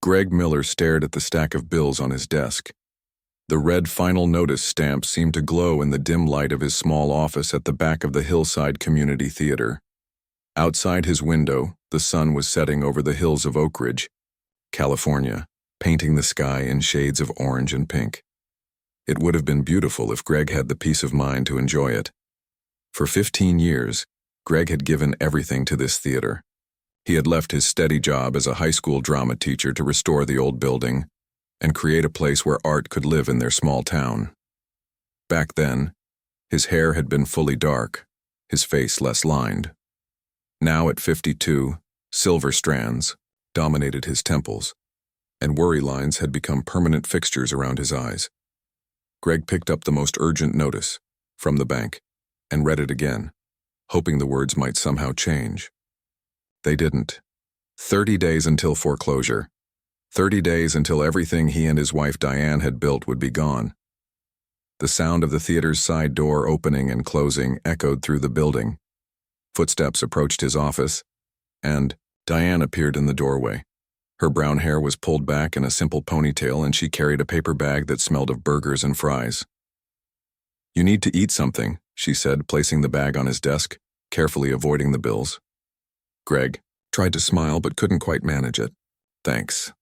Greg Miller stared at the stack of bills on his desk. The red final notice stamp seemed to glow in the dim light of his small office at the back of the Hillside Community Theater. Outside his window, the sun was setting over the hills of Oak Ridge, California, painting the sky in shades of orange and pink. It would have been beautiful if Greg had the peace of mind to enjoy it. For 15 years, Greg had given everything to this theater. He had left his steady job as a high school drama teacher to restore the old building and create a place where art could live in their small town. Back then, his hair had been fully dark, his face less lined. Now at 52, silver strands dominated his temples, and worry lines had become permanent fixtures around his eyes. Greg picked up the most urgent notice from the bank and read it again, hoping the words might somehow change. They didn't. 30 days until foreclosure. 30 days until everything he and his wife Diane had built would be gone. The sound of the theater's side door opening and closing echoed through the building. Footsteps approached his office, and Diane appeared in the doorway. Her brown hair was pulled back in a simple ponytail, and she carried a paper bag that smelled of burgers and fries. "You need to eat something," she said, placing the bag on his desk, carefully avoiding the bills. Greg tried to smile but couldn't quite manage it. "Thanks."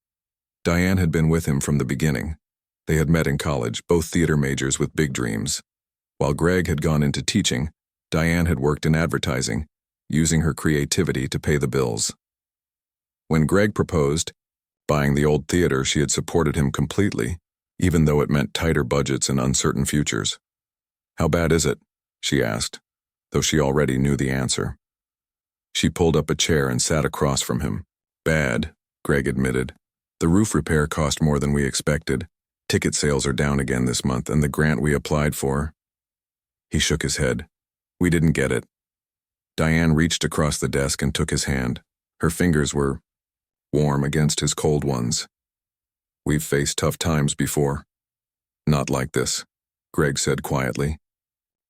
Diane had been with him from the beginning. They had met in college, both theater majors with big dreams. While Greg had gone into teaching, Diane had worked in advertising, using her creativity to pay the bills. When Greg proposed buying the old theater, she had supported him completely, even though it meant tighter budgets and uncertain futures. "How bad is it?" she asked, though she already knew the answer. She pulled up a chair and sat across from him. "Bad," Greg admitted. "The roof repair cost more than we expected. Ticket sales are down again this month, and the grant we applied for..." He shook his head. "We didn't get it." Diane reached across the desk and took his hand. Her fingers were warm against his cold ones. "We've faced tough times before." "Not like this," Greg said quietly.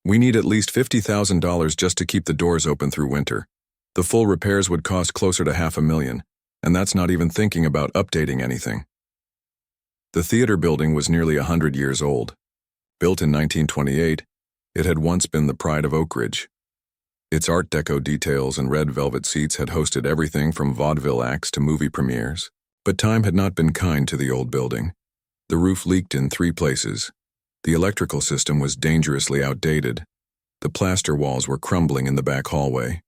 "We need at least $50,000 just to keep the doors open through winter. The full repairs would cost closer to $500,000, and that's not even thinking about updating anything." The theater building was nearly 100 years old. Built in 1928, it had once been the pride of Oak Ridge. Its Art Deco details and red velvet seats had hosted everything from vaudeville acts to movie premieres. But time had not been kind to the old building. The roof leaked in 3 places. The electrical system was dangerously outdated. The plaster walls were crumbling in the back hallway.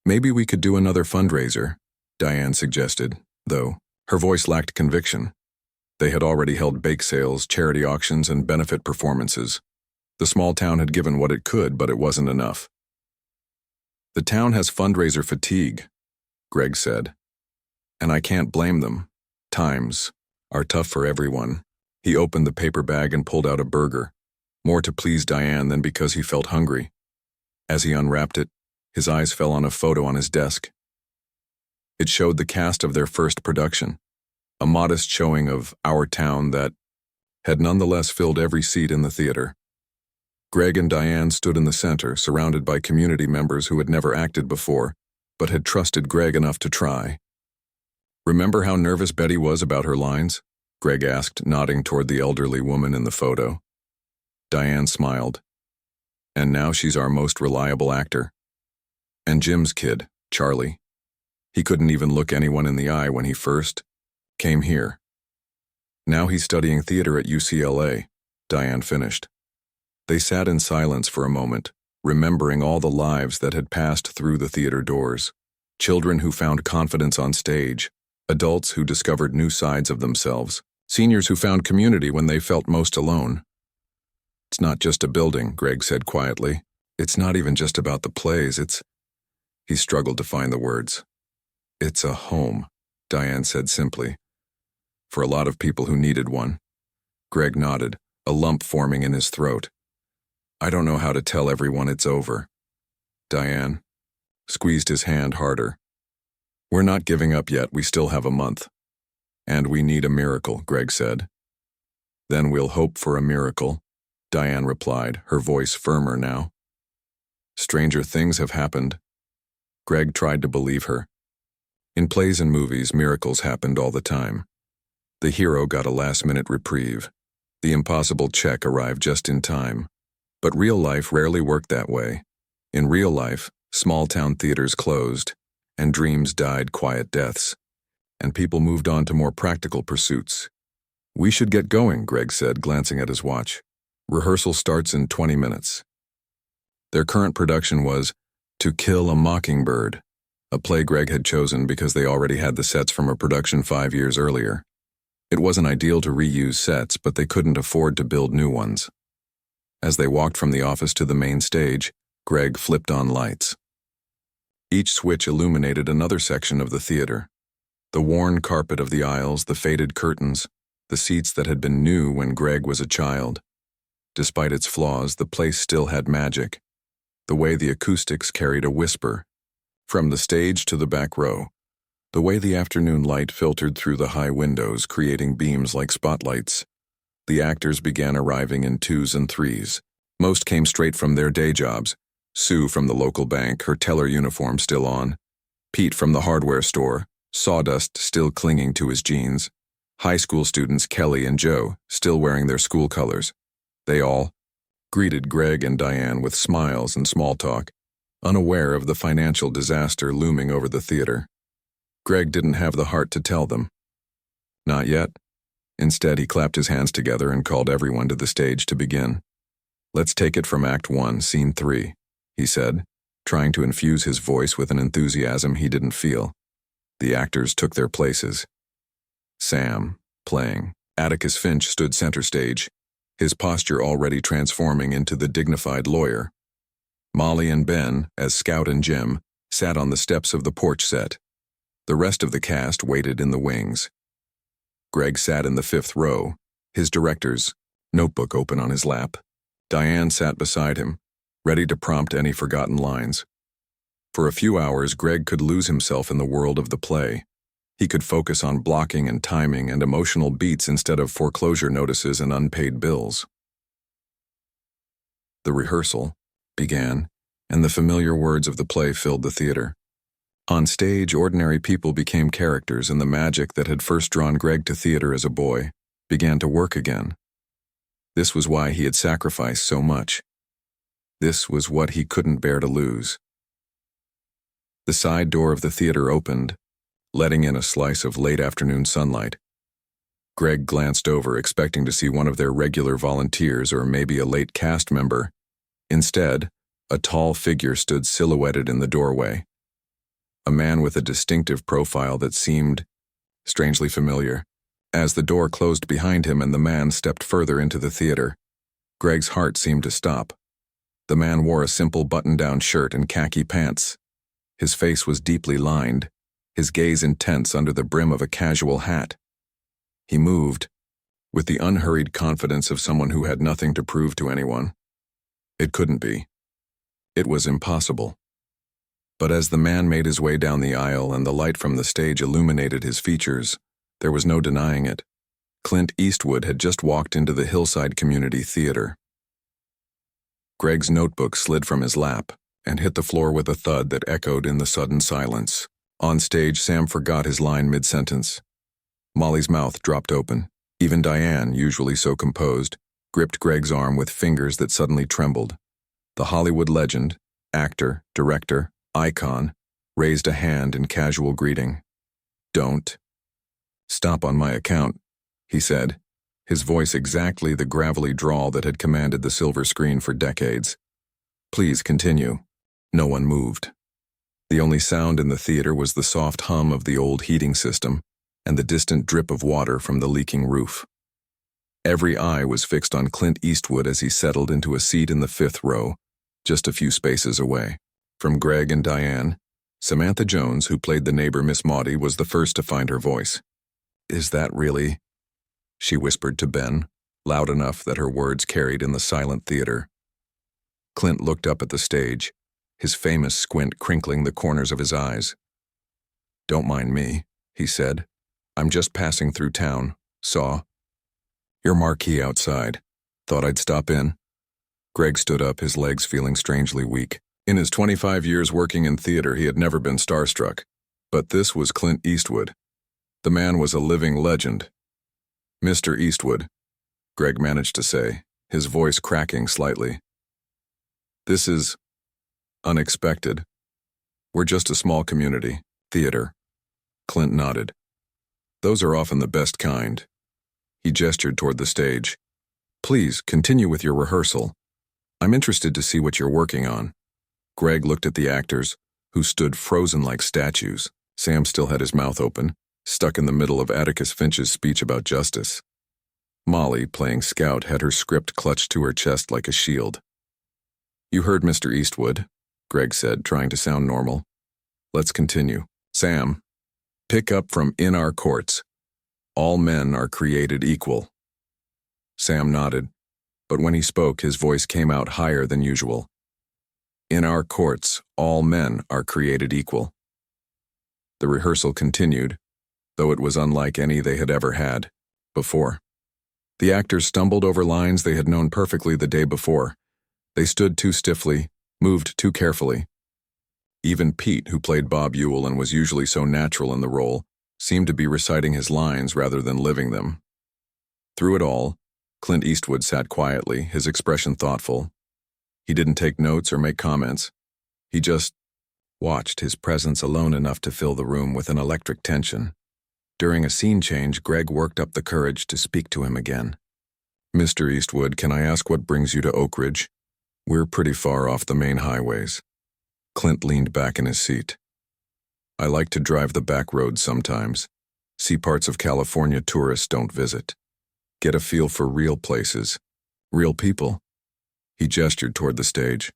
"Maybe we could do another fundraiser," Diane suggested, though her voice lacked conviction. They had already held bake sales, charity auctions, and benefit performances. The small town had given what it could, but it wasn't enough. "The town has fundraiser fatigue," Greg said. "And I can't blame them. Times are tough for everyone." He opened the paper bag and pulled out a burger, more to please Diane than because he felt hungry. As he unwrapped it, his eyes fell on a photo on his desk. It showed the cast of their first production, a modest showing of Our Town that had nonetheless filled every seat in the theater. Greg and Diane stood in the center, surrounded by community members who had never acted before, but had trusted Greg enough to try. "Remember how nervous Betty was about her lines?" Greg asked, nodding toward the elderly woman in the photo. Diane smiled. "And now she's our most reliable actor. And Jim's kid, Charlie. He couldn't even look anyone in the eye when he first came here. Now he's studying theater at UCLA, Diane finished. They sat in silence for a moment, remembering all the lives that had passed through the theater doors. Children who found confidence on stage, adults who discovered new sides of themselves, seniors who found community when they felt most alone. "It's not just a building," Greg said quietly. "It's not even just about the plays, He struggled to find the words. "It's a home," Diane said simply. "For a lot of people who needed one." Greg nodded, a lump forming in his throat. "I don't know how to tell everyone it's over." Diane squeezed his hand harder. "We're not giving up yet, we still have a month. And we need a miracle," Greg said. "Then we'll hope for a miracle," Diane replied, her voice firmer now. "Stranger things have happened." Greg tried to believe her. In plays and movies, miracles happened all the time. The hero got a last-minute reprieve. The impossible check arrived just in time. But real life rarely worked that way. In real life, small-town theaters closed, and dreams died quiet deaths, and people moved on to more practical pursuits. "We should get going," Greg said, glancing at his watch. "Rehearsal starts in 20 minutes." Their current production was To Kill a Mockingbird, a play Greg had chosen because they already had the sets from a production 5 years earlier. It wasn't ideal to reuse sets, but they couldn't afford to build new ones. As they walked from the office to the main stage, Greg flipped on lights. Each switch illuminated another section of the theater. The worn carpet of the aisles, the faded curtains, the seats that had been new when Greg was a child. Despite its flaws, the place still had magic. The way the acoustics carried a whisper. From the stage to the back row. The way the afternoon light filtered through the high windows, creating beams like spotlights. The actors began arriving in 2s and 3s. Most came straight from their day jobs. Sue from the local bank, her teller uniform still on. Pete from the hardware store, sawdust still clinging to his jeans. High school students Kelly and Joe, still wearing their school colors. They all greeted Greg and Diane with smiles and small talk, unaware of the financial disaster looming over the theater. Greg didn't have the heart to tell them. Not yet. Instead, he clapped his hands together and called everyone to the stage to begin. "Let's take it from Act 1, Scene 3, he said, trying to infuse his voice with an enthusiasm he didn't feel. The actors took their places. Sam, playing. Atticus Finch stood center stage, his posture already transforming into the dignified lawyer. Molly and Ben, as Scout and Jim, sat on the steps of the porch set. The rest of the cast waited in the wings. Greg sat in the 5th row, his director's notebook open on his lap. Diane sat beside him, ready to prompt any forgotten lines. For a few hours, Greg could lose himself in the world of the play. He could focus on blocking and timing and emotional beats instead of foreclosure notices and unpaid bills. The rehearsal began, and the familiar words of the play filled the theater. On stage, ordinary people became characters, and the magic that had first drawn Greg to theater as a boy began to work again. This was why he had sacrificed so much. This was what he couldn't bear to lose. The side door of the theater opened, letting in a slice of late-afternoon sunlight. Greg glanced over, expecting to see one of their regular volunteers or maybe a late cast member. Instead, a tall figure stood silhouetted in the doorway. A man with a distinctive profile that seemed strangely familiar. As the door closed behind him and the man stepped further into the theater, Greg's heart seemed to stop. The man wore a simple button-down shirt and khaki pants. His face was deeply lined, his gaze intense under the brim of a casual hat. He moved, with the unhurried confidence of someone who had nothing to prove to anyone. It couldn't be. It was impossible. But as the man made his way down the aisle and the light from the stage illuminated his features, there was no denying it. Clint Eastwood had just walked into the Hillside Community Theater. Greg's notebook slid from his lap and hit the floor with a thud that echoed in the sudden silence. On stage, Sam forgot his line mid-sentence. Molly's mouth dropped open. Even Diane, usually so composed, gripped Greg's arm with fingers that suddenly trembled. The Hollywood legend, actor, director, icon, raised a hand in casual greeting. "Don't stop on my account," he said, his voice exactly the gravelly drawl that had commanded the silver screen for decades. "Please continue." No one moved. The only sound in the theater was the soft hum of the old heating system and the distant drip of water from the leaking roof. Every eye was fixed on Clint Eastwood as he settled into a seat in the 5th row, just a few spaces away. From Greg and Diane, Samantha Jones, who played the neighbor Miss Maudie, was the first to find her voice. "Is that really?" she whispered to Ben, loud enough that her words carried in the silent theater. Clint looked up at the stage, his famous squint crinkling the corners of his eyes. "Don't mind me," he said. "I'm just passing through town. Saw your marquee outside. Thought I'd stop in." Greg stood up, his legs feeling strangely weak. In his 25 years working in theater, he had never been starstruck, But this was Clint Eastwood. The man was a living legend. "Mr. Eastwood," Greg managed to say, his voice cracking slightly. "This is unexpected. We're just a small community theater." Clint nodded. "Those are often the best kind." He gestured toward the stage. "Please, continue with your rehearsal. I'm interested to see what you're working on." Greg looked at the actors, who stood frozen like statues. Sam still had his mouth open, stuck in the middle of Atticus Finch's speech about justice. Molly, playing Scout, had her script clutched to her chest like a shield. "You heard Mr. Eastwood," Greg said, trying to sound normal. "Let's continue. Sam, pick up from In Our Courts. All men are created equal." Sam nodded, but when he spoke, his voice came out higher than usual. "In our courts, all men are created equal." The rehearsal continued, though it was unlike any they had ever had before. The actors stumbled over lines they had known perfectly the day before. They stood too stiffly, moved too carefully. Even Pete, who played Bob Ewell and was usually so natural in the role, seemed to be reciting his lines rather than living them. Through it all, Clint Eastwood sat quietly, his expression thoughtful. He didn't take notes or make comments. He just watched, his presence alone enough to fill the room with an electric tension. During a scene change, Greg worked up the courage to speak to him again. "Mr. Eastwood, can I ask what brings you to Oak Ridge? We're pretty far off the main highways." Clint leaned back in his seat. "I like to drive the back roads sometimes, see parts of California tourists don't visit, get a feel for real places, real people." He gestured toward the stage.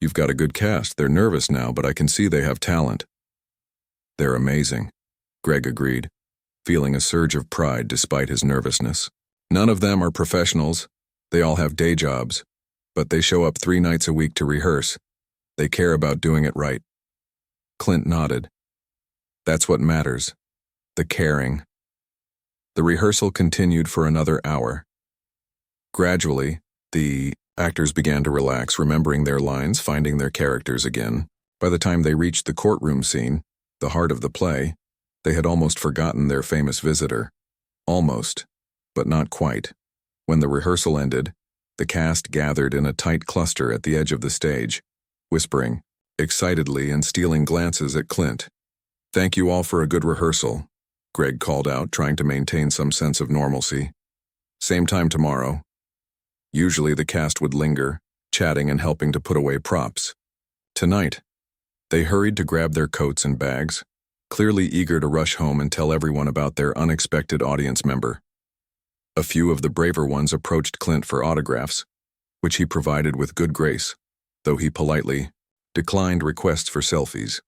"You've got a good cast. They're nervous now, but I can see they have talent." "They're amazing," Greg agreed, feeling a surge of pride despite his nervousness. "None of them are professionals. They all have day jobs, but they show up 3 nights a week to rehearse. They care about doing it right." Clint nodded. "That's what matters. The caring." The rehearsal continued for another hour. Gradually, the actors began to relax, remembering their lines, finding their characters again. By the time they reached the courtroom scene, the heart of the play, they had almost forgotten their famous visitor. Almost, but not quite. When the rehearsal ended, the cast gathered in a tight cluster at the edge of the stage, whispering excitedly and stealing glances at Clint. "Thank you all for a good rehearsal," Greg called out, trying to maintain some sense of normalcy. "Same time tomorrow." Usually the cast would linger, chatting and helping to put away props. Tonight, they hurried to grab their coats and bags, clearly eager to rush home and tell everyone about their unexpected audience member. A few of the braver ones approached Clint for autographs, which he provided with good grace, though he politely declined requests for selfies.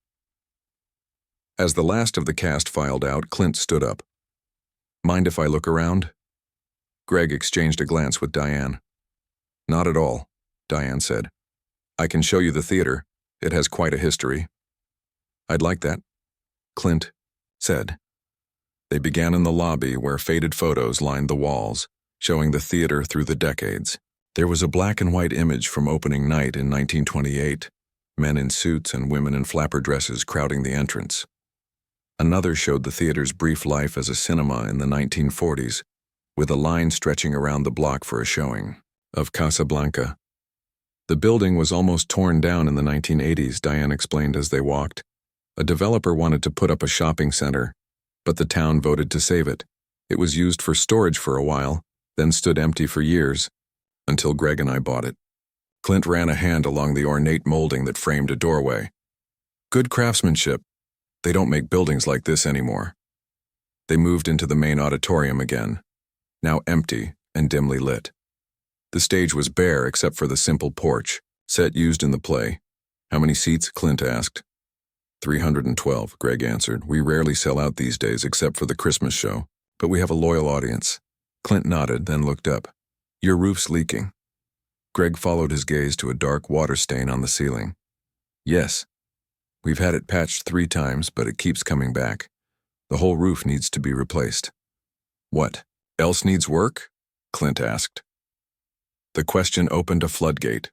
As the last of the cast filed out, Clint stood up. "Mind if I look around?" Greg exchanged a glance with Diane. "Not at all," Diane said. "I can show you the theater. It has quite a history." "I'd like that," Clint said. They began in the lobby where faded photos lined the walls, showing the theater through the decades. There was a black and white image from opening night in 1928, men in suits and women in flapper dresses crowding the entrance. Another showed the theater's brief life as a cinema in the 1940s, with a line stretching around the block for a showing of Casablanca. The building was almost torn down in the 1980s, Diane explained as they walked. A developer wanted to put up a shopping center, but the town voted to save it. It was used for storage for a while, then stood empty for years, until Greg and I bought it. Clint ran a hand along the ornate molding that framed a doorway. "Good craftsmanship. They don't make buildings like this anymore." They moved into the main auditorium again, now empty and dimly lit. The stage was bare except for the simple porch, set used in the play. "How many seats?" Clint asked. 312, Greg answered. "We rarely sell out these days except for the Christmas show, but we have a loyal audience." Clint nodded, then looked up. "Your roof's leaking." Greg followed his gaze to a dark water stain on the ceiling. "Yes. We've had it patched 3 times, but it keeps coming back. The whole roof needs to be replaced." "What else needs work?" Clint asked. The question opened a floodgate.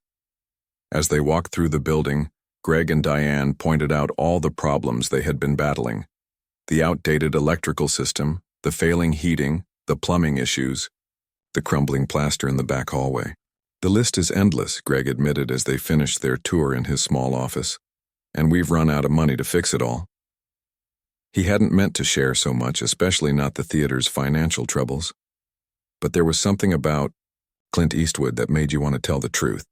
As they walked through the building, Greg and Diane pointed out all the problems they had been battling. The outdated electrical system, the failing heating, the plumbing issues, the crumbling plaster in the back hallway. The list is endless, Greg admitted as they finished their tour in his small office. And we've run out of money to fix it all. He hadn't meant to share so much, especially not the theater's financial troubles. But there was something about Clint Eastwood that made you want to tell the truth.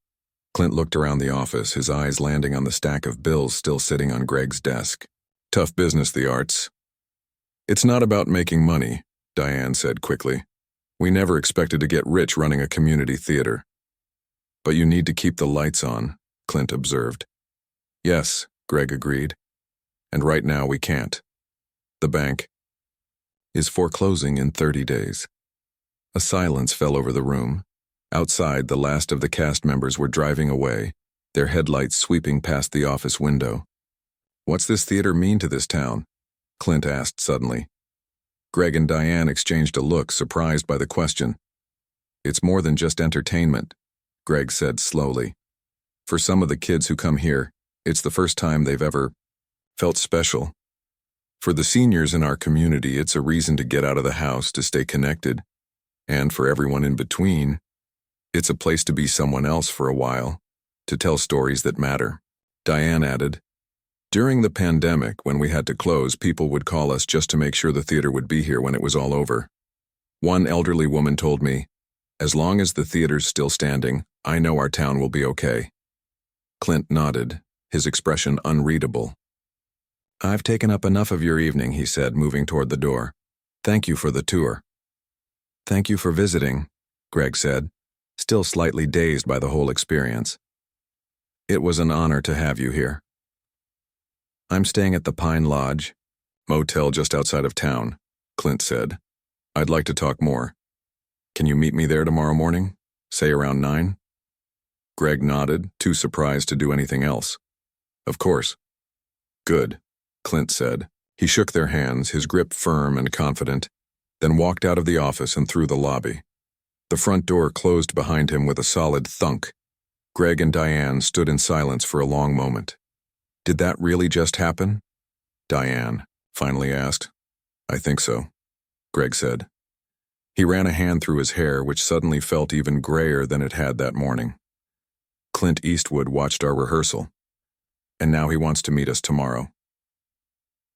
Clint looked around the office, his eyes landing on the stack of bills still sitting on Greg's desk. Tough business, the arts. It's not about making money, Diane said quickly. We never expected to get rich running a community theater. But you need to keep the lights on, Clint observed. Yes, Greg agreed. And right now we can't. The bank is foreclosing in 30 days. A silence fell over the room. Outside, the last of the cast members were driving away, their headlights sweeping past the office window. What's this theater mean to this town? Clint asked suddenly. Greg and Diane exchanged a look, surprised by the question. It's more than just entertainment, Greg said slowly. For some of the kids who come here, it's the first time they've ever felt special. For the seniors in our community, it's a reason to get out of the house, to stay connected. And for everyone in between, it's a place to be someone else for a while, to tell stories that matter. Diane added, during the pandemic, when we had to close, people would call us just to make sure the theater would be here when it was all over. One elderly woman told me, as long as the theater's still standing, I know our town will be okay. Clint nodded, his expression unreadable. I've taken up enough of your evening, he said, moving toward the door. Thank you for the tour. Thank you for visiting, Greg said, still slightly dazed by the whole experience. It was an honor to have you here. I'm staying at the Pine Lodge, motel just outside of town, Clint said. I'd like to talk more. Can you meet me there tomorrow morning? Say around 9? Greg nodded, too surprised to do anything else. Of course. Good, Clint said. He shook their hands, his grip firm and confident, then walked out of the office and through the lobby. The front door closed behind him with a solid thunk. Greg and Diane stood in silence for a long moment. Did that really just happen? Diane finally asked. I think so, Greg said. He ran a hand through his hair, which suddenly felt even grayer than it had that morning. Clint Eastwood watched our rehearsal, and now he wants to meet us tomorrow.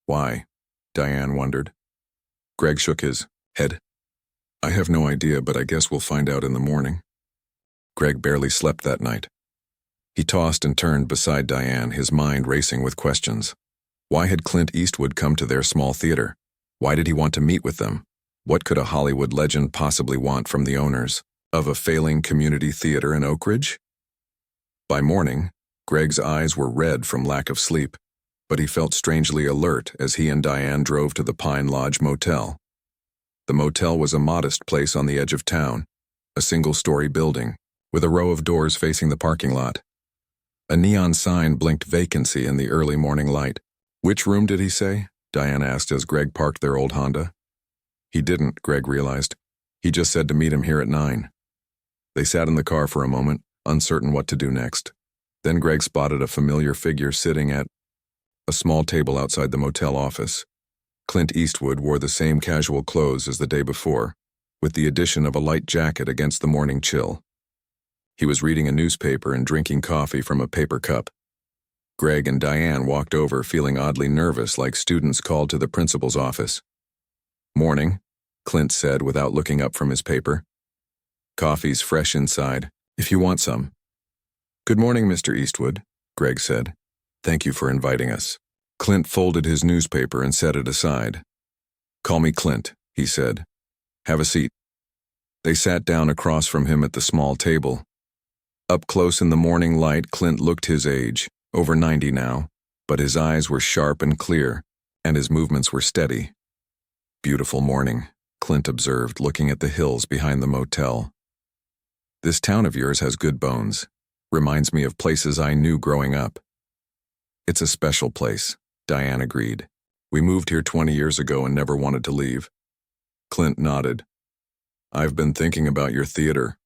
Why? Diane wondered. Greg shook his head. I have no idea, but I guess we'll find out in the morning. Greg barely slept that night. He tossed and turned beside Diane, his mind racing with questions. Why had Clint Eastwood come to their small theater? Why did he want to meet with them? What could a Hollywood legend possibly want from the owners of a failing community theater in Oak Ridge? By morning, Greg's eyes were red from lack of sleep, but he felt strangely alert as he and Diane drove to the Pine Lodge Motel. The motel was a modest place on the edge of town, a single-story building, with a row of doors facing the parking lot. A neon sign blinked vacancy in the early morning light. Which room did he say? Diane asked as Greg parked their old Honda. He didn't, Greg realized. He just said to meet him here at 9. They sat in the car for a moment, uncertain what to do next. Then Greg spotted a familiar figure sitting at a small table outside the motel office. Clint Eastwood wore the same casual clothes as the day before, with the addition of a light jacket against the morning chill. He was reading a newspaper and drinking coffee from a paper cup. Greg and Diane walked over, feeling oddly nervous, like students called to the principal's office. Morning, Clint said without looking up from his paper. Coffee's fresh inside, if you want some. Good morning, Mr. Eastwood, Greg said. Thank you for inviting us. Clint folded his newspaper and set it aside. Call me Clint, he said. Have a seat. They sat down across from him at the small table. Up close in the morning light, Clint looked his age, over 90 now, but his eyes were sharp and clear, and his movements were steady. Beautiful morning, Clint observed, looking at the hills behind the motel. This town of yours has good bones. Reminds me of places I knew growing up. It's a special place, Diane agreed. We moved here 20 years ago and never wanted to leave. Clint nodded. I've been thinking about your theater,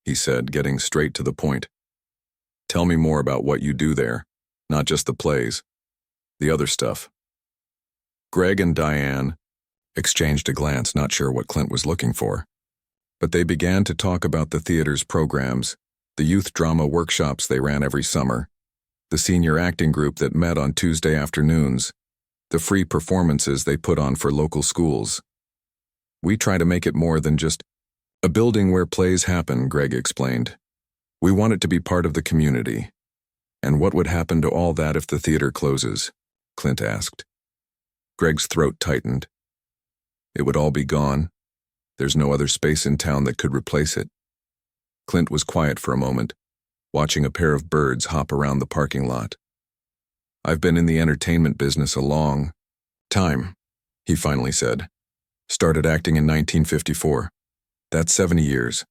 he said, getting straight to the point. Tell me more about what you do there. Not just the plays, the other stuff. Greg and Diane exchanged a glance, not sure what Clint was looking for. But they began to talk about the theater's programs, the youth drama workshops they ran every summer, the senior acting group that met on Tuesday afternoons, the free performances they put on for local schools. We try to make it more than just a building where plays happen, Greg explained. We want it to be part of the community. And what would happen to all that if the theater closes? Clint asked. Greg's throat tightened. It would all be gone. There's no other space in town that could replace it. Clint was quiet for a moment, watching a pair of birds hop around the parking lot. I've been in the entertainment business a long time, he finally said. Started acting in 1954. That's 70 years.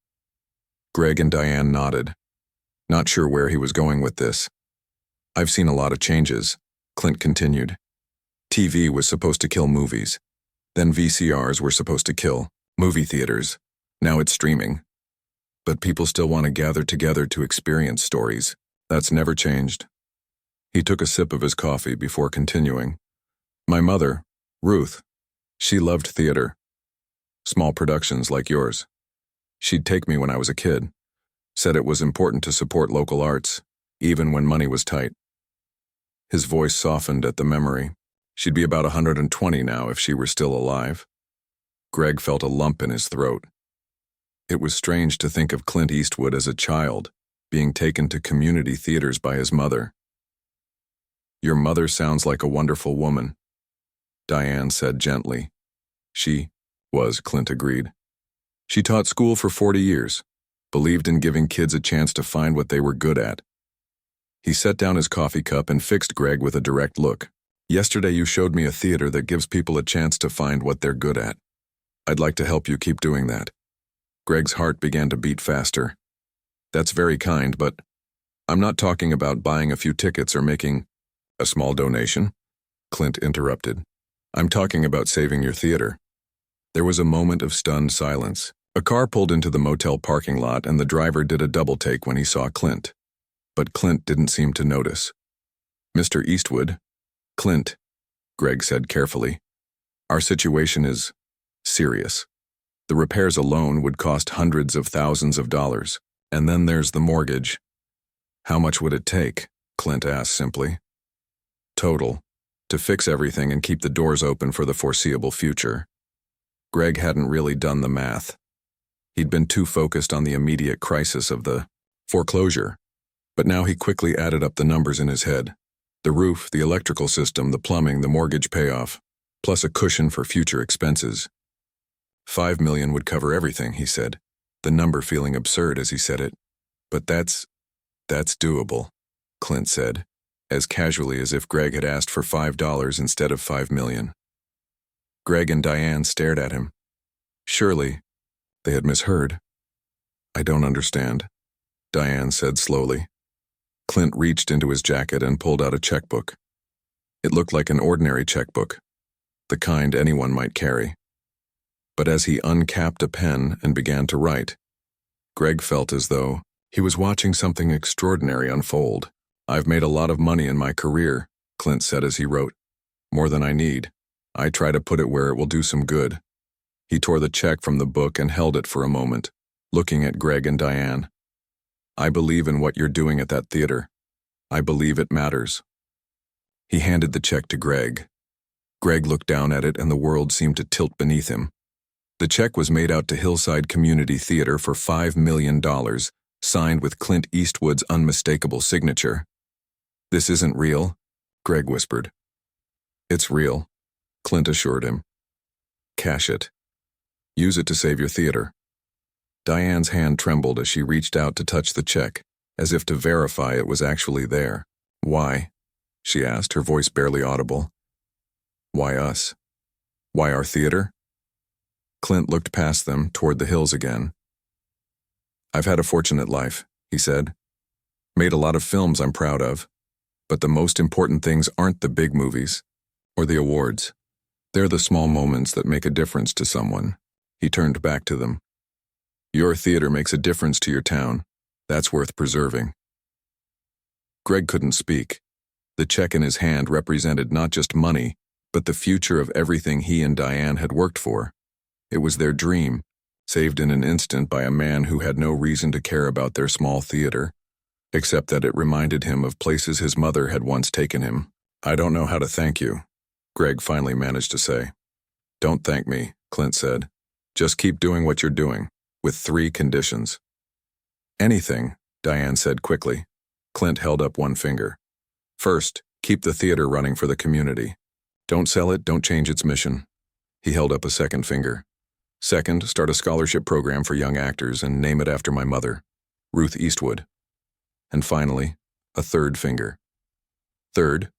Greg and Diane nodded, not sure where he was going with this. I've seen a lot of changes, Clint continued. TV was supposed to kill movies. Then VCRs were supposed to kill movie theaters. Now it's streaming. But people still want to gather together to experience stories. That's never changed. He took a sip of his coffee before continuing. My mother, Ruth, she loved theater. Small productions like yours. She'd take me when I was a kid. Said it was important to support local arts, even when money was tight. His voice softened at the memory. She'd be about 120 now if she were still alive. Greg felt a lump in his throat. It was strange to think of Clint Eastwood as a child, being taken to community theaters by his mother. Your mother sounds like a wonderful woman, Diane said gently. She was, Clint agreed. She taught school for 40 years, believed in giving kids a chance to find what they were good at. He set down his coffee cup and fixed Greg with a direct look. Yesterday you showed me a theater that gives people a chance to find what they're good at. I'd like to help you keep doing that. Greg's heart began to beat faster. That's very kind, but I'm not talking about buying a few tickets or making a small donation, Clint interrupted. I'm talking about saving your theater. There was a moment of stunned silence. A car pulled into the motel parking lot and the driver did a double take when he saw Clint. But Clint didn't seem to notice. Mr. Eastwood, Clint, Greg said carefully, our situation is serious. The repairs alone would cost hundreds of thousands of dollars. And then there's the mortgage. How much would it take? Clint asked simply. Total, to fix everything and keep the doors open for the foreseeable future. Greg hadn't really done the math. He'd been too focused on the immediate crisis of the foreclosure. But now he quickly added up the numbers in his head. The roof, the electrical system, the plumbing, the mortgage payoff, plus a cushion for future expenses. $5 million would cover everything, he said, the number feeling absurd as he said it. But that's doable, Clint said, as casually as if Greg had asked for $5 instead of $5 million. Greg and Diane stared at him. Surely, they had misheard. I don't understand, Diane said slowly. Clint reached into his jacket and pulled out a checkbook. It looked like an ordinary checkbook, the kind anyone might carry. But as he uncapped a pen and began to write, Greg felt as though he was watching something extraordinary unfold. I've made a lot of money in my career, Clint said as he wrote. More than I need. I try to put it where it will do some good. He tore the check from the book and held it for a moment, looking at Greg and Diane. I believe in what you're doing at that theater. I believe it matters. He handed the check to Greg. Greg looked down at it and the world seemed to tilt beneath him. The check was made out to Hillside Community Theater for $5 million, signed with Clint Eastwood's unmistakable signature. This isn't real, Greg whispered. It's real, Clint assured him. Cash it. Use it to save your theater. Diane's hand trembled as she reached out to touch the check, as if to verify it was actually there. Why? She asked, her voice barely audible. Why us? Why our theater? Clint looked past them, toward the hills again. I've had a fortunate life, he said. Made a lot of films I'm proud of. But the most important things aren't the big movies, or the awards. They're the small moments that make a difference to someone. He turned back to them. Your theater makes a difference to your town. That's worth preserving. Greg couldn't speak. The check in his hand represented not just money, but the future of everything he and Diane had worked for. It was their dream, saved in an instant by a man who had no reason to care about their small theater, except that it reminded him of places his mother had once taken him. "I don't know how to thank you," Greg finally managed to say. "Don't thank me," Clint said. "Just keep doing what you're doing, with 3 conditions." "Anything," Diane said quickly. Clint held up one finger. "First, keep the theater running for the community. Don't sell it, don't change its mission." He held up a second finger. "Second, start a scholarship program for young actors and name it after my mother, Ruth Eastwood." And finally, a third finger. "Third,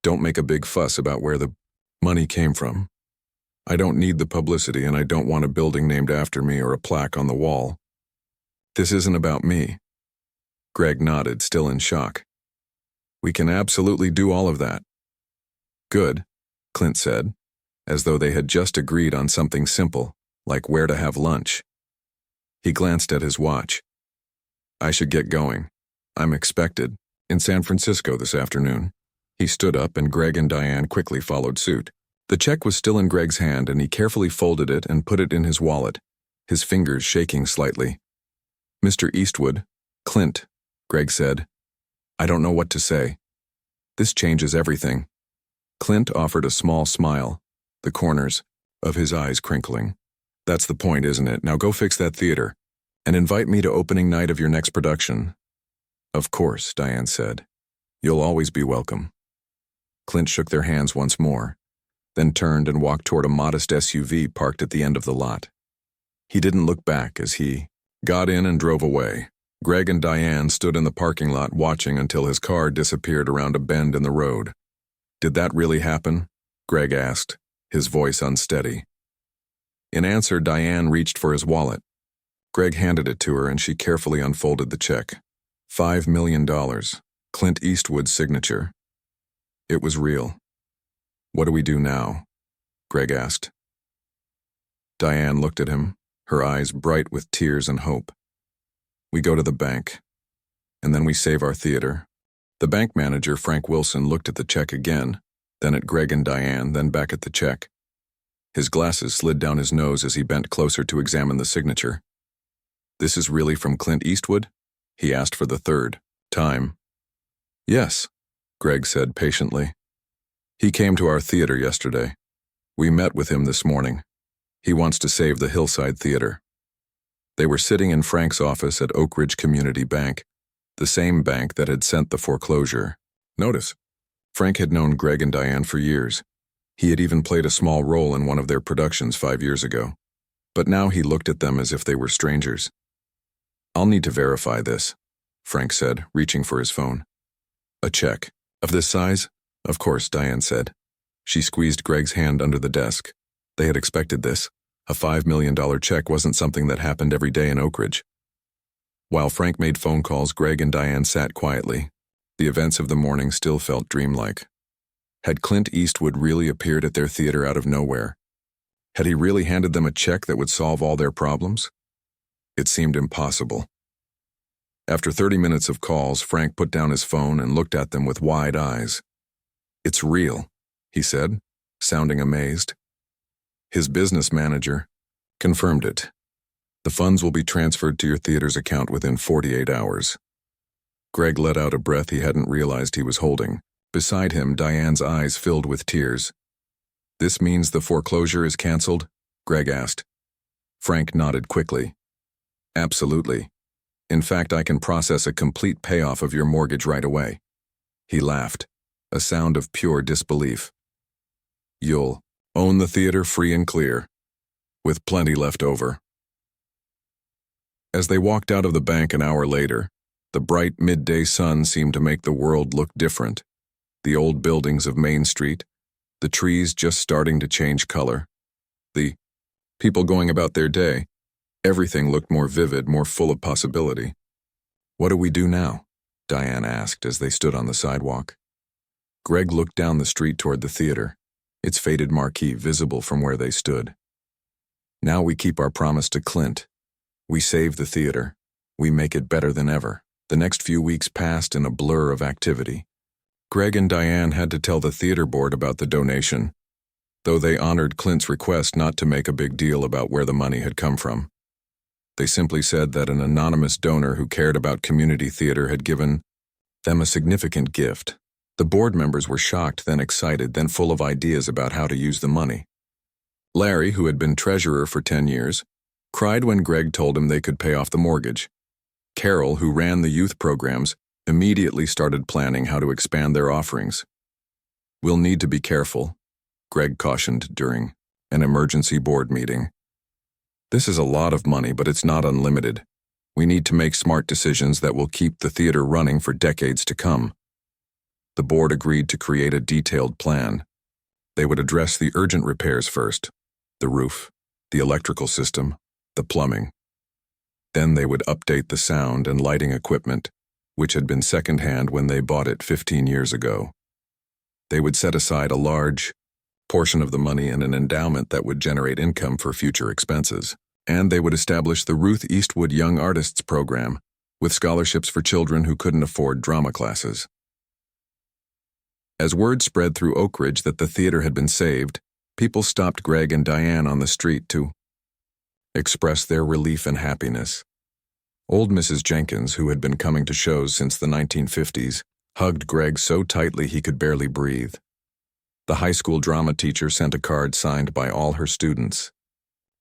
don't make a big fuss about where the money came from. I don't need the publicity and I don't want a building named after me or a plaque on the wall. This isn't about me." Greg nodded, still in shock. "We can absolutely do all of that." "Good," Clint said, as though they had just agreed on something simple, like where to have lunch. He glanced at his watch. "I should get going. I'm expected in San Francisco this afternoon." He stood up and Greg and Diane quickly followed suit. The check was still in Greg's hand and he carefully folded it and put it in his wallet, his fingers shaking slightly. "Mr. Eastwood, Clint," Greg said. "I don't know what to say. This changes everything." Clint offered a small smile, the corners of his eyes crinkling. "That's the point, isn't it? Now go fix that theater and invite me to opening night of your next production." "Of course," Diane said. "You'll always be welcome." Clint shook their hands once more, then turned and walked toward a modest SUV parked at the end of the lot. He didn't look back as he got in and drove away. Greg and Diane stood in the parking lot watching until his car disappeared around a bend in the road. "Did that really happen?" Greg asked, his voice unsteady. In answer, Diane reached for his wallet. Greg handed it to her and she carefully unfolded the check. $5 million, Clint Eastwood's signature. It was real. "What do we do now?" Greg asked. Diane looked at him, her eyes bright with tears and hope. "We go to the bank, and then we save our theater." The bank manager, Frank Wilson, looked at the check again, then at Greg and Diane, then back at the check. His glasses slid down his nose as he bent closer to examine the signature. "This is really from Clint Eastwood?" he asked for the third time. "Yes," Greg said patiently. "He came to our theater yesterday. We met with him this morning. He wants to save the Hillside Theater." They were sitting in Frank's office at Oak Ridge Community Bank, the same bank that had sent the foreclosure notice. Frank had known Greg and Diane for years. He had even played a small role in one of their productions 5 years ago. But now he looked at them as if they were strangers. "I'll need to verify this," Frank said, reaching for his phone. "A check. Of this size?" "Of course," Diane said. She squeezed Greg's hand under the desk. They had expected this. A $5 million check wasn't something that happened every day in Oak Ridge. While Frank made phone calls, Greg and Diane sat quietly. The events of the morning still felt dreamlike. Had Clint Eastwood really appeared at their theater out of nowhere? Had he really handed them a check that would solve all their problems? It seemed impossible. After 30 minutes of calls, Frank put down his phone and looked at them with wide eyes. "It's real," he said, sounding amazed. His business manager confirmed it. "The funds will be transferred to your theater's account within 48 hours. Greg let out a breath he hadn't realized he was holding. Beside him, Diane's eyes filled with tears. "This means the foreclosure is canceled?" Greg asked. Frank nodded quickly. "Absolutely. In fact, I can process a complete payoff of your mortgage right away." He laughed, a sound of pure disbelief. "You'll own the theater free and clear, with plenty left over." As they walked out of the bank an hour later, the bright midday sun seemed to make the world look different. The old buildings of Main Street, the trees just starting to change color, the people going about their day, everything looked more vivid, more full of possibility. "What do we do now?" Diane asked as they stood on the sidewalk. Greg looked down the street toward the theater, its faded marquee visible from where they stood. "Now we keep our promise to Clint. We save the theater. We make it better than ever." The next few weeks passed in a blur of activity. Greg and Diane had to tell the theater board about the donation, though they honored Clint's request not to make a big deal about where the money had come from. They simply said that an anonymous donor who cared about community theater had given them a significant gift. The board members were shocked, then excited, then full of ideas about how to use the money. Larry, who had been treasurer for 10 years, cried when Greg told him they could pay off the mortgage. Carol, who ran the youth programs, immediately started planning how to expand their offerings. "We'll need to be careful," Greg cautioned during an emergency board meeting. "This is a lot of money, but it's not unlimited. We need to make smart decisions that will keep the theater running for decades to come." The board agreed to create a detailed plan. They would address the urgent repairs first: the roof, the electrical system, the plumbing. Then they would update the sound and lighting equipment, which had been secondhand when they bought it 15 years ago. They would set aside a large portion of the money in an endowment that would generate income for future expenses. And they would establish the Clint Eastwood Young Artists Program, with scholarships for children who couldn't afford drama classes. As word spread through Oak Ridge that the theater had been saved, people stopped Greg and Diane on the street to express their relief and happiness. Old Mrs. Jenkins, who had been coming to shows since the 1950s, hugged Greg so tightly he could barely breathe. The high school drama teacher sent a card signed by all her students.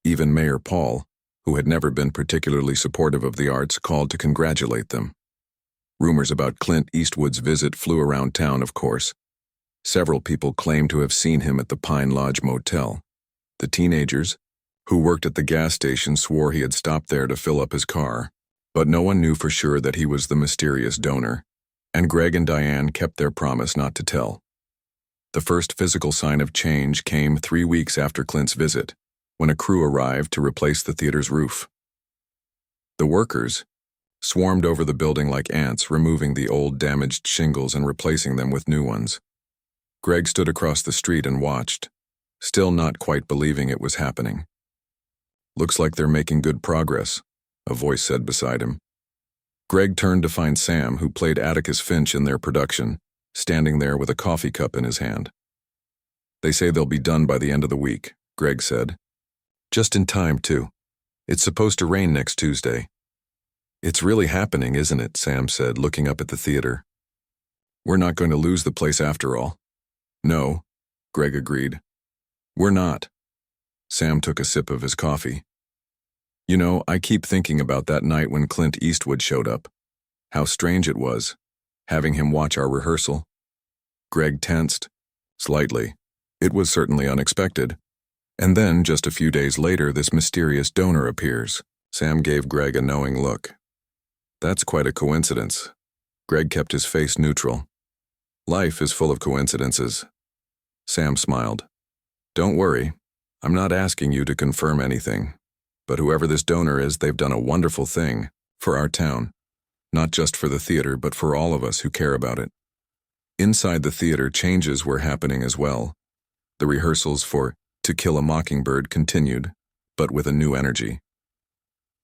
Even Mayor Paul, who had never been particularly supportive of the arts, called to congratulate them. Rumors about Clint Eastwood's visit flew around town, of course. Several people claimed to have seen him at the Pine Lodge Motel. The teenagers, who worked at the gas station, swore he had stopped there to fill up his car, but no one knew for sure that he was the mysterious donor, and Greg and Diane kept their promise not to tell. The first physical sign of change came 3 weeks after Clint's visit, when a crew arrived to replace the theater's roof. The workers swarmed over the building like ants, removing the old damaged shingles and replacing them with new ones. Greg stood across the street and watched, still not quite believing it was happening. "Looks like they're making good progress," a voice said beside him. Greg turned to find Sam, who played Atticus Finch in their production, standing there with a coffee cup in his hand. "They say they'll be done by the end of the week," Greg said. "Just in time, too. It's supposed to rain next Tuesday." "It's really happening, isn't it?" Sam said, looking up at the theater. "We're not going to lose the place after all." "No," Greg agreed. "We're not." Sam took a sip of his coffee. "You know, I keep thinking about that night when Clint Eastwood showed up. How strange it was, having him watch our rehearsal." Greg tensed slightly. It was certainly unexpected. And then, just a few days later, this mysterious donor appears. Sam gave Greg a knowing look. "That's quite a coincidence." Greg kept his face neutral. "Life is full of coincidences." Sam smiled. "Don't worry. I'm not asking you to confirm anything. But whoever this donor is, they've done a wonderful thing for our town. Not just for the theater, but for all of us who care about it." Inside the theater, changes were happening as well. The rehearsals for To Kill a Mockingbird continued, but with a new energy.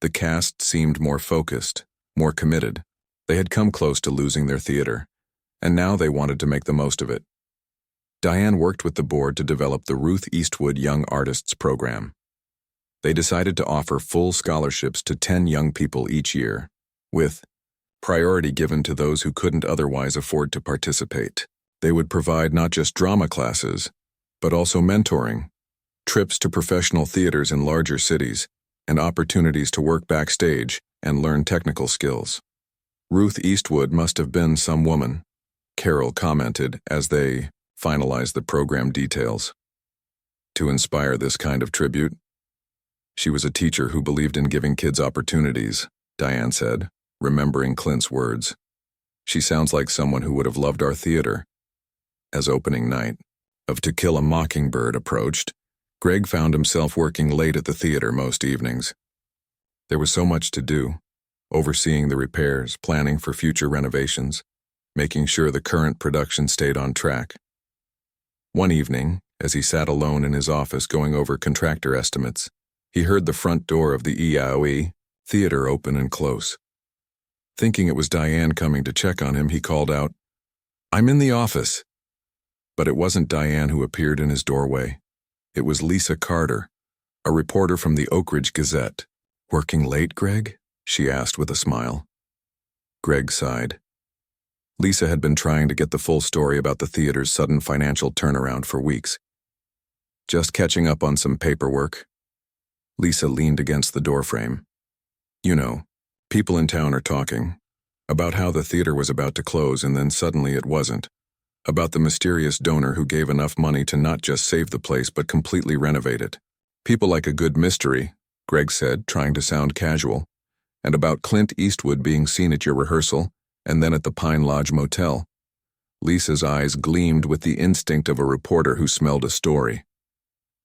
The cast seemed more focused, more committed. They had come close to losing their theater, and now they wanted to make the most of it. Diane worked with the board to develop the Clint Eastwood Young Artists Program. They decided to offer full scholarships to 10 young people each year, with priority given to those who couldn't otherwise afford to participate. They would provide not just drama classes, but also mentoring, trips to professional theaters in larger cities, and opportunities to work backstage and learn technical skills. "Clint Eastwood must have been some woman," Carol commented as they finalized the program details. "To inspire this kind of tribute." "She was a teacher who believed in giving kids opportunities," Diane said, remembering Clint's words. "She sounds like someone who would have loved our theater." As opening night of To Kill a Mockingbird approached, Greg found himself working late at the theater most evenings. There was so much to do, overseeing the repairs, planning for future renovations, making sure the current production stayed on track. One evening, as he sat alone in his office going over contractor estimates, he heard the front door of the EIOE theater open and close. Thinking it was Diane coming to check on him, he called out, "I'm in the office." But it wasn't Diane who appeared in his doorway. It was Lisa Carter, a reporter from the Oak Ridge Gazette. "Working late, Greg?" she asked with a smile. Greg sighed. Lisa had been trying to get the full story about the theater's sudden financial turnaround for weeks. "Just catching up on some paperwork." Lisa leaned against the doorframe. "You know, people in town are talking about how the theater was about to close and then suddenly it wasn't. About the mysterious donor who gave enough money to not just save the place but completely renovate it. People like a good mystery," Greg said, trying to sound casual. "And about Clint Eastwood being seen at your rehearsal and then at the Pine Lodge Motel." Lisa's eyes gleamed with the instinct of a reporter who smelled a story.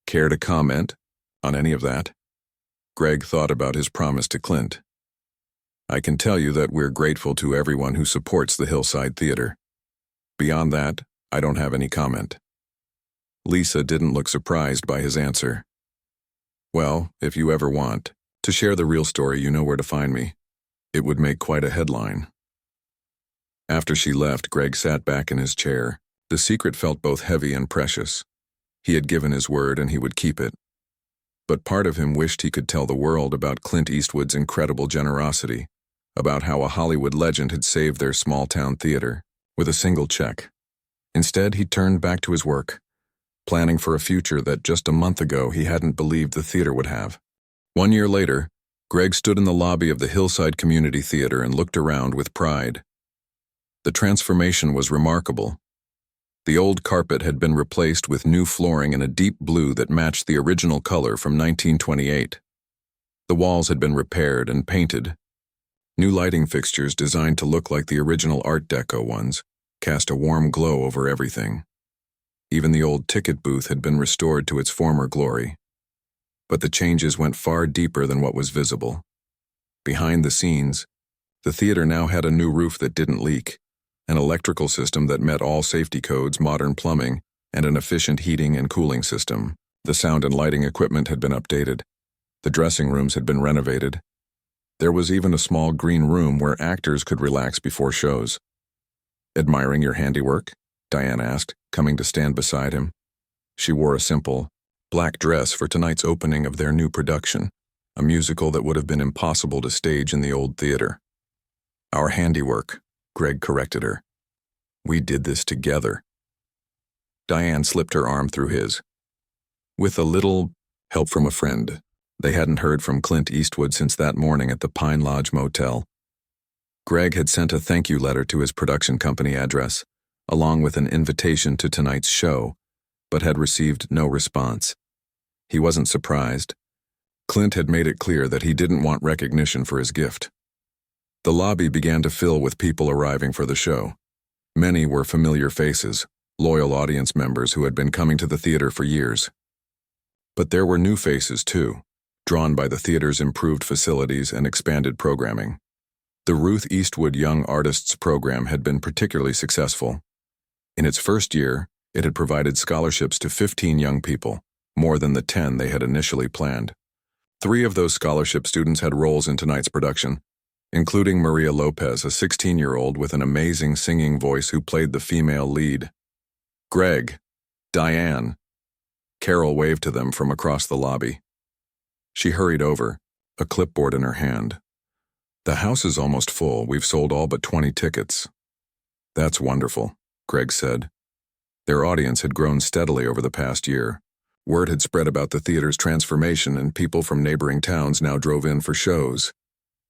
"Care to comment on any of that?" Greg thought about his promise to Clint. "I can tell you that we're grateful to everyone who supports the Hillside Theater. Beyond that, I don't have any comment." Lisa didn't look surprised by his answer. "Well, if you ever want to share the real story, you know where to find me. It would make quite a headline." After she left, Greg sat back in his chair. The secret felt both heavy and precious. He had given his word and he would keep it. But part of him wished he could tell the world about Clint Eastwood's incredible generosity, about how a Hollywood legend had saved their small-town theater with a single check. Instead, he turned back to his work, planning for a future that just a month ago he hadn't believed the theater would have. 1 year later, Greg stood in the lobby of the Hillside Community Theater and looked around with pride. The transformation was remarkable. The old carpet had been replaced with new flooring in a deep blue that matched the original color from 1928. The walls had been repaired and painted. New lighting fixtures designed to look like the original Art Deco ones cast a warm glow over everything. Even the old ticket booth had been restored to its former glory. But the changes went far deeper than what was visible. Behind the scenes, the theater now had a new roof that didn't leak, an electrical system that met all safety codes, modern plumbing, and an efficient heating and cooling system. The sound and lighting equipment had been updated. The dressing rooms had been renovated. There was even a small green room where actors could relax before shows. "Admiring your handiwork?" Diane asked, coming to stand beside him. She wore a simple, black dress for tonight's opening of their new production, a musical that would have been impossible to stage in the old theater. "Our handiwork," Greg corrected her. "We did this together." Diane slipped her arm through his. "With a little help from a friend." They hadn't heard from Clint Eastwood since that morning at the Pine Lodge Motel. Greg had sent a thank you letter to his production company address, along with an invitation to tonight's show, but had received no response. He wasn't surprised. Clint had made it clear that he didn't want recognition for his gift. The lobby began to fill with people arriving for the show. Many were familiar faces, loyal audience members who had been coming to the theater for years. But there were new faces, too, drawn by the theater's improved facilities and expanded programming. The Ruth Eastwood Young Artists Program had been particularly successful. In its first year, it had provided scholarships to 15 young people, more than the 10 they had initially planned. 3 of those scholarship students had roles in tonight's production, including Maria Lopez, a 16-year-old with an amazing singing voice who played the female lead. "Greg, Diane." Carol waved to them from across the lobby. She hurried over, a clipboard in her hand. "The house is almost full. We've sold all but 20 tickets." "That's wonderful," Greg said. Their audience had grown steadily over the past year. Word had spread about the theater's transformation, and people from neighboring towns now drove in for shows.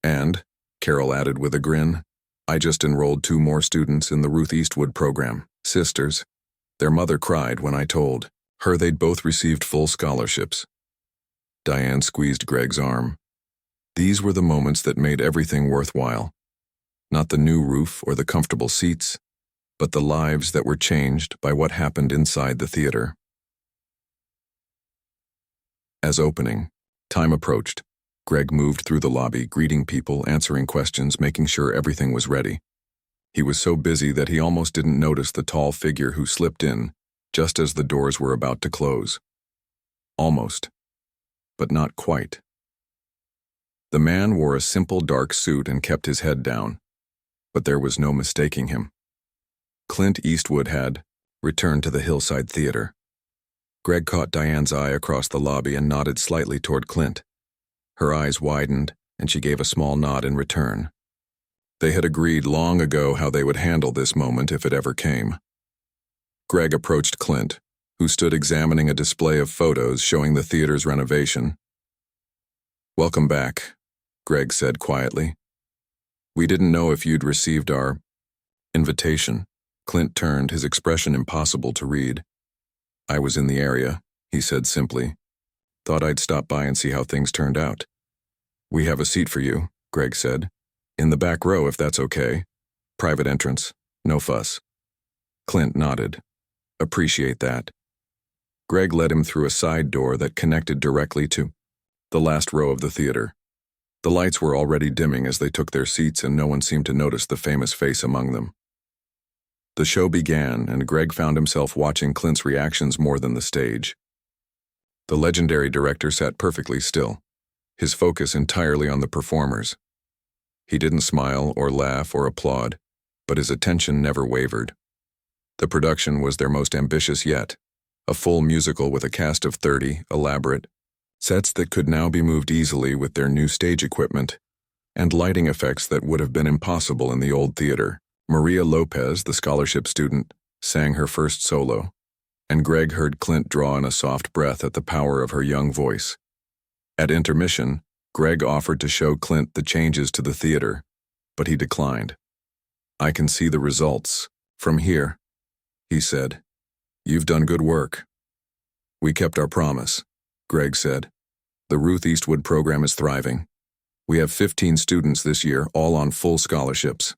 "And," Carol added with a grin, "I just enrolled 2 more students in the Ruth Eastwood program, sisters. Their mother cried when I told her they'd both received full scholarships." Diane squeezed Greg's arm. These were the moments that made everything worthwhile. Not the new roof or the comfortable seats, but the lives that were changed by what happened inside the theater. As opening time approached, Greg moved through the lobby, greeting people, answering questions, making sure everything was ready. He was so busy that he almost didn't notice the tall figure who slipped in just as the doors were about to close. Almost, but not quite. The man wore a simple dark suit and kept his head down, but there was no mistaking him. Clint Eastwood had returned to the Hillside Theater. Greg caught Diane's eye across the lobby and nodded slightly toward Clint. Her eyes widened, and she gave a small nod in return. They had agreed long ago how they would handle this moment if it ever came. Greg approached Clint, who stood examining a display of photos showing the theater's renovation. "Welcome back," Greg said quietly. "We didn't know if you'd received our invitation." Clint turned, his expression impossible to read. "I was in the area," he said simply. "Thought I'd stop by and see how things turned out." "We have a seat for you," Greg said. "In the back row, if that's okay. Private entrance. No fuss." Clint nodded. "Appreciate that." Greg led him through a side door that connected directly to the last row of the theater. The lights were already dimming as they took their seats, and no one seemed to notice the famous face among them. The show began, and Greg found himself watching Clint's reactions more than the stage. The legendary director sat perfectly still, his focus entirely on the performers. He didn't smile or laugh or applaud, but his attention never wavered. The production was their most ambitious yet, a full musical with a cast of 30 elaborate sets that could now be moved easily with their new stage equipment, and lighting effects that would have been impossible in the old theater. Maria Lopez, the scholarship student, sang her first solo, and Greg heard Clint draw in a soft breath at the power of her young voice. At intermission, Greg offered to show Clint the changes to the theater, but he declined. "I can see the results from here," he said. "You've done good work." "We kept our promise," Greg said. "The Ruth Eastwood program is thriving. We have 15 students this year, all on full scholarships."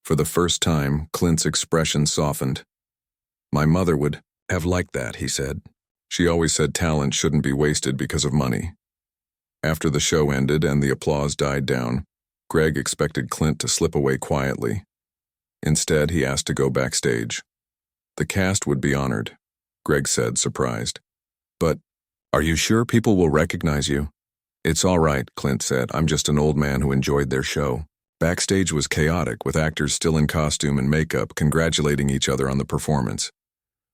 For the first time, Clint's expression softened. "My mother would have liked that," he said. "She always said talent shouldn't be wasted because of money." After the show ended and the applause died down, Greg expected Clint to slip away quietly. Instead, he asked to go backstage. "The cast would be honored," Greg said, surprised. "But are you sure people will recognize you?" "It's all right," Clint said. "I'm just an old man who enjoyed their show." Backstage was chaotic, with actors still in costume and makeup congratulating each other on the performance.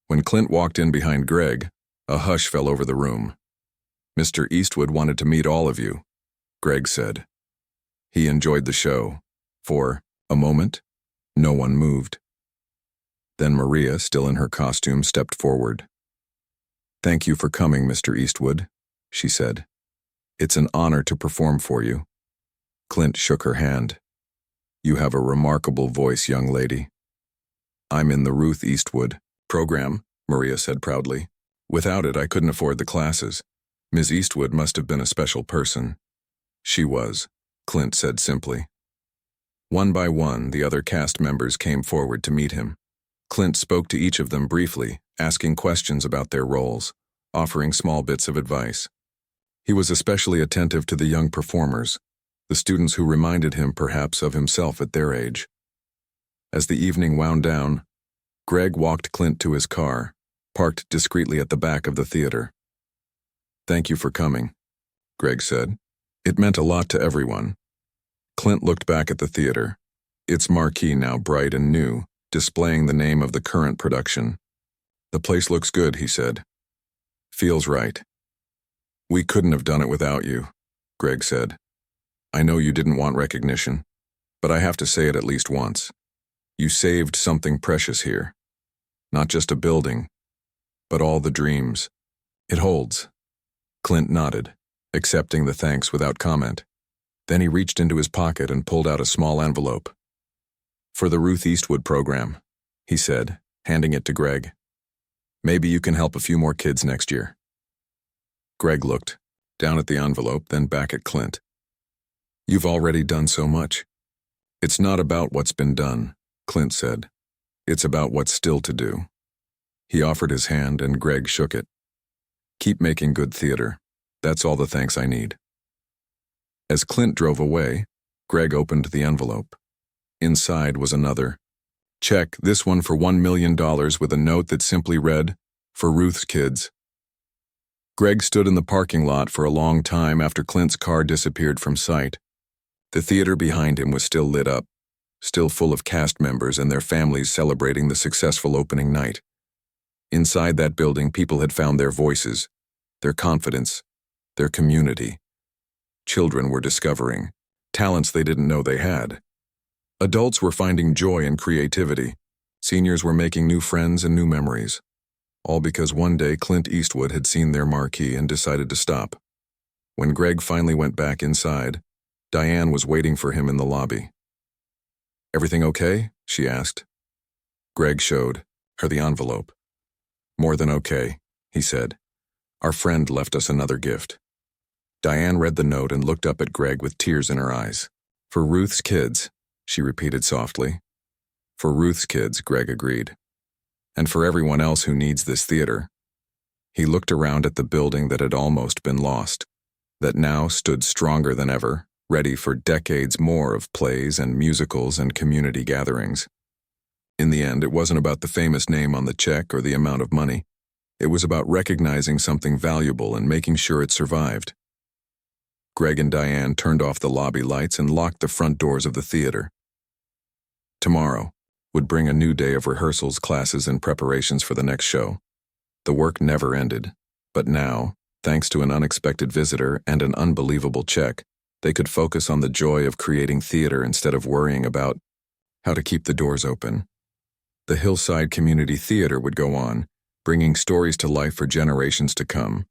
When Clint walked in behind Greg, a hush fell over the room. "Mr. Eastwood wanted to meet all of you," Greg said. He enjoyed the show. For a moment, no one moved. Then Maria, still in her costume, stepped forward. "Thank you for coming, Mr. Eastwood," she said. "It's an honor to perform for you." Clint shook her hand. "You have a remarkable voice, young lady." "I'm in the Ruth Eastwood program," Maria said proudly. "Without it, I couldn't afford the classes. Ms. Eastwood must have been a special person." "She was," Clint said simply. One by one, the other cast members came forward to meet him. Clint spoke to each of them briefly, asking questions about their roles, offering small bits of advice. He was especially attentive to the young performers, the students who reminded him perhaps of himself at their age. As the evening wound down, Greg walked Clint to his car, parked discreetly at the back of the theater. "Thank you for coming," Greg said. "It meant a lot to everyone." Clint looked back at the theater, its marquee now bright and new, displaying the name of the current production. "The place looks good," he said. "Feels right." "We couldn't have done it without you," Greg said. "I know you didn't want recognition, but I have to say it at least once. You saved something precious here. Not just a building, but all the dreams it holds." Clint nodded, accepting the thanks without comment. Then he reached into his pocket and pulled out a small envelope. "For the Ruth Eastwood program," he said, handing it to Greg. "Maybe you can help a few more kids next year." Greg looked, down at the envelope, then back at Clint. "You've already done so much." "It's not about what's been done," Clint said. "It's about what's still to do." He offered his hand, and Greg shook it. "Keep making good theater. That's all the thanks I need." As Clint drove away, Greg opened the envelope. Inside was another check, this one for $1 million, with a note that simply read, "For Ruth's kids." Greg stood in the parking lot for a long time after Clint's car disappeared from sight. The theater behind him was still lit up, still full of cast members and their families celebrating the successful opening night. Inside that building, people had found their voices, their confidence, their community. Children were discovering talents they didn't know they had. Adults were finding joy and creativity. Seniors were making new friends and new memories. All because one day Clint Eastwood had seen their marquee and decided to stop. When Greg finally went back inside, Diane was waiting for him in the lobby. "Everything okay?" she asked. Greg showed her the envelope. "More than okay," he said. "Our friend left us another gift." Diane read the note and looked up at Greg with tears in her eyes. "For Ruth's kids," she repeated softly. "For Ruth's kids," Greg agreed. "And for everyone else who needs this theater." He looked around at the building that had almost been lost, that now stood stronger than ever, ready for decades more of plays and musicals and community gatherings. In the end, it wasn't about the famous name on the check or the amount of money. It was about recognizing something valuable and making sure it survived. Greg and Diane turned off the lobby lights and locked the front doors of the theater. Tomorrow would bring a new day of rehearsals, classes, and preparations for the next show. The work never ended, but now, thanks to an unexpected visitor and an unbelievable check, they could focus on the joy of creating theater instead of worrying about how to keep the doors open. The Hillside Community Theater would go on, bringing stories to life for generations to come.